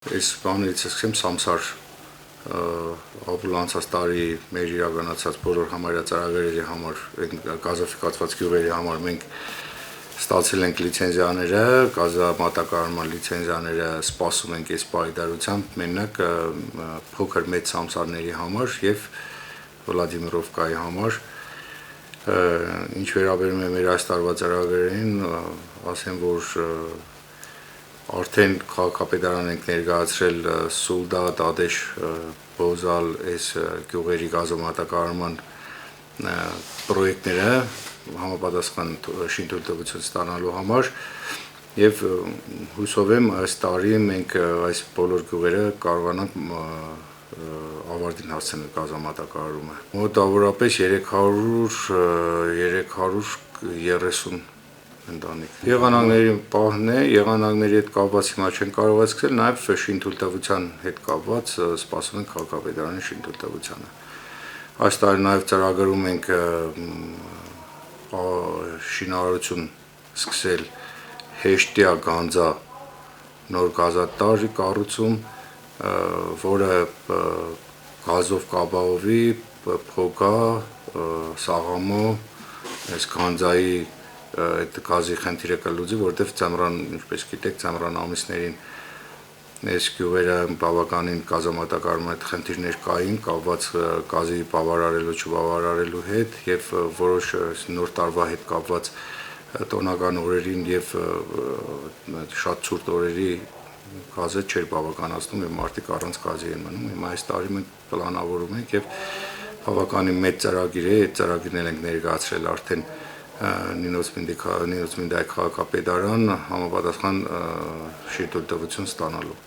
Այս բաներից սկսեմ Սամսար անցած տարի մեր իրականացած բոլոր համարյա ծրագրերի համար, գազաֆիկացված գյուղերի համար մենք ստացել ենք լիցենզիաները, գազամատակարարման լիցենզիաները սպասում ենք այս պայդարությամբ մենակ փոքր մեծ Սամսարների համար եւ Վլադիմիրովկայի համար։ Ինչ վերաբերում է մեր այս տարվա ծրագրերին, ասեմ, որ արդեն քաղաքապետարան ենք ներկայացրել Սուլդա, Դադեշ, Բոզալ այս գյուղերի գազամատակարարման պրոյեկտները համապատասխան շինթույլտվություն ստանալու համար եւ հուսով եմ այս տարի մենք այս բոլոր գյուղերը կարողանանք ավարտին հասցնել գազամատակարարումը։ Մոտավորապես 330 ընտանիք։ Եղանակների պահն է, եղանակների հետ կապված հիմա չեն կարող սկսել, նաեւ շինթույլտվության հետ կապված սպասում ենք քաղաքապետարանի շինթույլտվությանը։ Այս տարի նաեւ ծրագրում ենք շինարարություն սկսել Հեշտիա Գանձա նոր գազատարի կառուցում, որը գազով կապահովի Փոգա, Սաղամո, այս Գանձայի այդ գազի խնդիրը կլուծի, որտեղ ծամրան, ինչպես գիտեք, ծամրան ամիսներին այս գյուղերը բավականին գազամատակարարման այդ խնդիրներ կային, կապված գազի բավարարելու չբավարարելու հետ եւ որոշ նոր տարվա հետ կապված տոնական օրերին եւ շատ ցուրտ օրերի գազը չէր բավականացնում եւ մարդիկ առանց գազի են մնում։ Հիմա այս տարի մենք պլանավորում ենք եւ բավականին մեծ ծրագիր է, այդ ծրագիրն ենք ներկայացրել արդեն Նինոցմինդայի քաղաքապետարան համապատասխան շինթույլտվություն ստանալու։